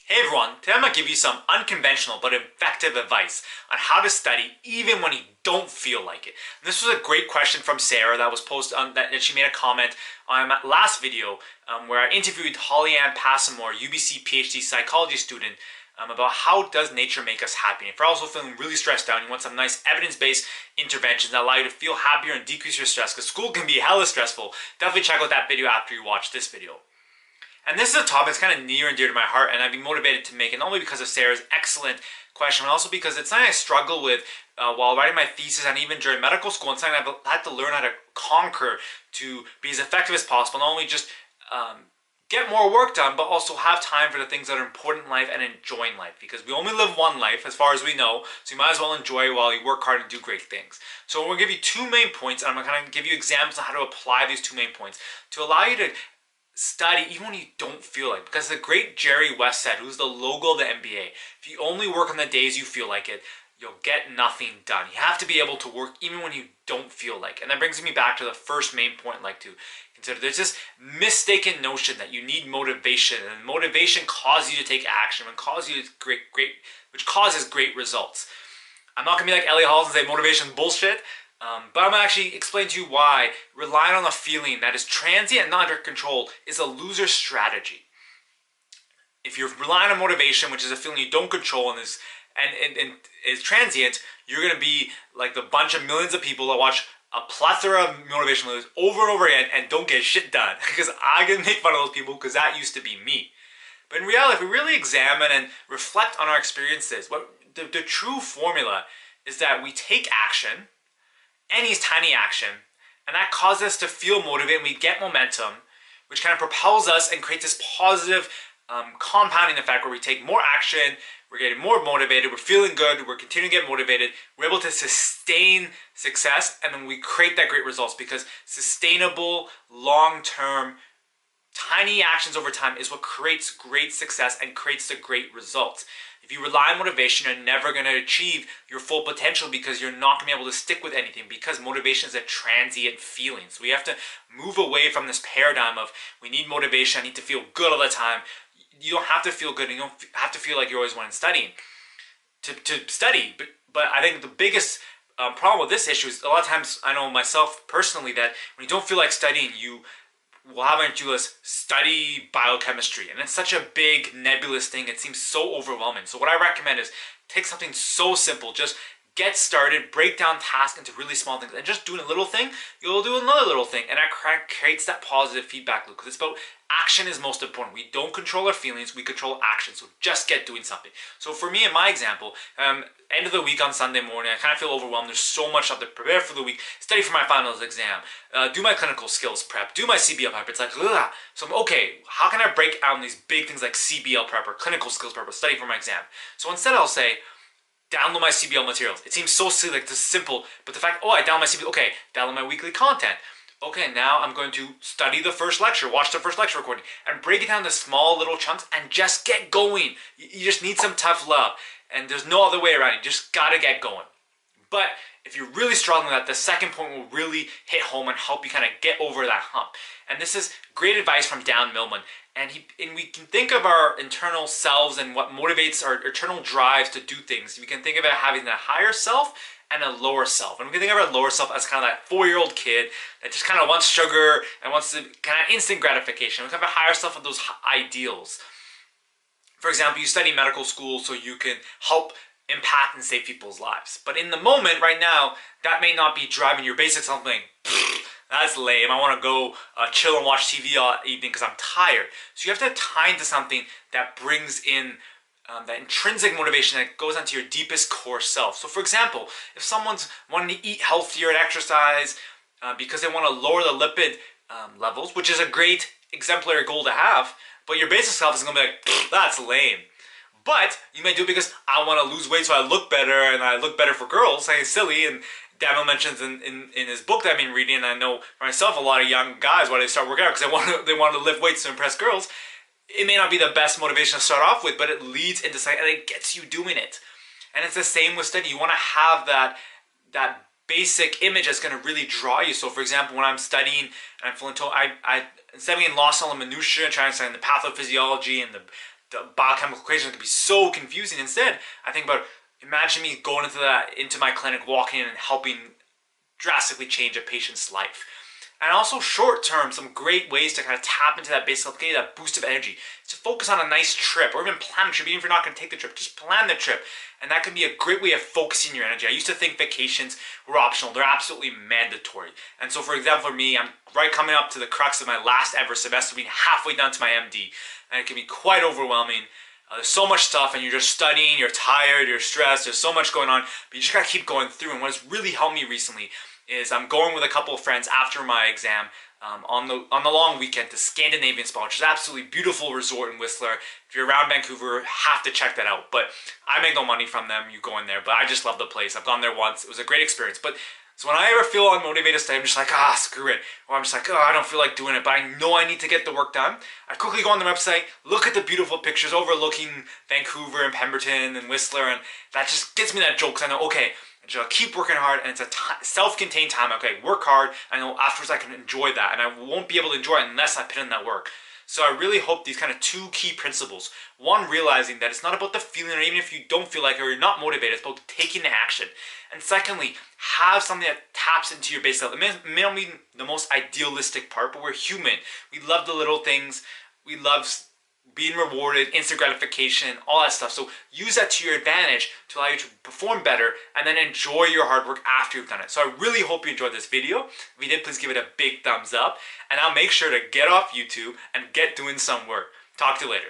Hey everyone, today I'm going to give you some unconventional but effective advice on how to study even when you don't feel like it. This was a great question from Sarah that was posted on that she made a comment on my last video where I interviewed Holly Ann Passamore, UBC PhD psychology student, about how does nature make us happy. And if you're also feeling really stressed out, you want some nice evidence-based interventions that allow you to feel happier and decrease your stress, because school can be hella stressful, definitely check out that video after you watch this video. And this is a topic that's kind of near and dear to my heart, and I've been motivated to make it not only because of Sarah's excellent question, but also because it's something I struggle with while writing my thesis and even during medical school, and something I've had to learn how to conquer to be as effective as possible, not only just get more work done, but also have time for the things that are important in life and enjoying life, because we only live one life as far as we know, so you might as well enjoy it while you work hard and do great things. So I'm going to give you two main points, and I'm going to kind of give you examples on how to apply these two main points to allow you to study even when you don't feel like it. Because the great Jerry West said, who's the logo of the NBA, if you only work on the days you feel like it, you'll get nothing done. You have to be able to work even when you don't feel like it. And that brings me back to the first main point I'd like to consider. There's this mistaken notion that you need motivation, and motivation causes you to take action and causes you to which causes great results. I'm not gonna be like Elliot Halls and say motivation bullshit. But I'm going to actually explain to you why relying on a feeling that is transient and not under control is a loser strategy. If you're relying on motivation, which is a feeling you don't control and is transient, you're going to be like the bunch of millions of people that watch a plethora of motivation videos over and over again and don't get shit done. Because I can make fun of those people because that used to be me. But in reality, if we really examine and reflect on our experiences, what the true formula is that we take action, any tiny action, and that causes us to feel motivated, and we get momentum, which kind of propels us and creates this positive compounding effect where we take more action, we're getting more motivated, we're feeling good, we're continuing to get motivated, we're able to sustain success, and then we create that great results, because sustainable, long-term, tiny actions over time is what creates great success and creates the great results. If you rely on motivation, you're never going to achieve your full potential, because you're not going to be able to stick with anything, because motivation is a transient feeling. So we have to move away from this paradigm of we need motivation, I need to feel good all the time. You don't have to feel good, and you don't have to feel like you're always wanting studying to study. But I think the biggest problem with this issue is a lot of times, I know myself personally, that when you don't feel like studying, you will have an do is study biochemistry, and it's such a big nebulous thing, it seems so overwhelming. So what I recommend is take something so simple, just get started, break down tasks into really small things, and just doing a little thing, you'll do another little thing, and that creates that positive feedback loop, because it's about action is most important. We don't control our feelings, we control action, so just get doing something. So for me, in my example, end of the week on Sunday morning, I kind of feel overwhelmed, there's so much stuff to prepare for the week, study for my finals exam, do my clinical skills prep, do my CBL prep. It's like, ugh. So I'm okay, how can I break down these big things like CBL prep or clinical skills prep or study for my exam? So instead I'll say, download my CBL materials. It seems so silly, like this simple, but the fact, oh, I download my CBL, okay, download my weekly content. Okay, now I'm going to study the first lecture, watch the first lecture recording, and break it down to small little chunks and just get going. You just need some tough love, and there's no other way around it. You just gotta get going. But if you're really struggling with that, the second point will really hit home and help you kind of get over that hump. And this is great advice from Dan Millman. And we can think of our internal selves and what motivates our internal drives to do things. We can think of it having a higher self and a lower self. And we can think of our lower self as kind of that 4-year-old kid that just kind of wants sugar and wants to kind of instant gratification. We can have a higher self of those ideals. For example, you study medical school so you can help impact and save people's lives. But in the moment, right now, that may not be driving your basic self thinking, that's lame, I want to go chill and watch TV all evening because I'm tired. So you have to tie into something that brings in that intrinsic motivation that goes onto your deepest core self. So for example, if someone's wanting to eat healthier and exercise because they want to lower the lipid levels, which is a great exemplary goal to have, but your basic self is going to be like, that's lame. But you may do it because I want to lose weight so I look better, and I look better for girls, saying silly. And Daniel mentions in his book that I've been reading, and I know for myself, a lot of young guys, why they start working out, because they want to lift weights to impress girls. It may not be the best motivation to start off with, but it leads into something, and it gets you doing it. And it's the same with study. You want to have that basic image that's going to really draw you. So for example, when I'm studying and I'm feeling told, I'm studying lost all the minutiae, trying to study the pathophysiology and the the biochemical equation can be so confusing. Instead, I think about, imagine me going into my clinic, walking in and helping drastically change a patient's life. And also short term, some great ways to kind of tap into that base health, get that boost of energy, to focus on a nice trip, or even plan a trip. Even if you're not going to take the trip, just plan the trip. And that can be a great way of focusing your energy. I used to think vacations were optional. They're absolutely mandatory. And so, for example, for me, I'm right coming up to the crux of my last ever semester, being halfway done to my MD. And it can be quite overwhelming. There's so much stuff, and you're just studying, you're tired, you're stressed, there's so much going on, but you just gotta keep going through. And what has really helped me recently is I'm going with a couple of friends after my exam on the long weekend to Scandinavian Spa, which is an absolutely beautiful resort in Whistler. If you're around Vancouver, have to check that out. But I make no money from them, you go in there, but I just love the place. I've gone there once, it was a great experience. But so when I ever feel unmotivated to study, I'm just like, screw it. Or I'm just like, I don't feel like doing it, but I know I need to get the work done. I quickly go on the website, look at the beautiful pictures overlooking Vancouver and Pemberton and Whistler, and that just gets me that joke, because I know, okay, I just keep working hard, and it's a self-contained time. Okay, work hard. I know afterwards I can enjoy that, and I won't be able to enjoy it unless I put in that work. So I really hope these kind of two key principles. One, realizing that it's not about the feeling, or even if you don't feel like it or you're not motivated, it's about taking the action. And secondly, have something that taps into your base level. It may not be the most idealistic part, but we're human. We love the little things. We love being rewarded, instant gratification, all that stuff. So use that to your advantage to allow you to perform better, and then enjoy your hard work after you've done it. So I really hope you enjoyed this video. If you did, please give it a big thumbs up, and I'll make sure to get off YouTube and get doing some work. Talk to you later.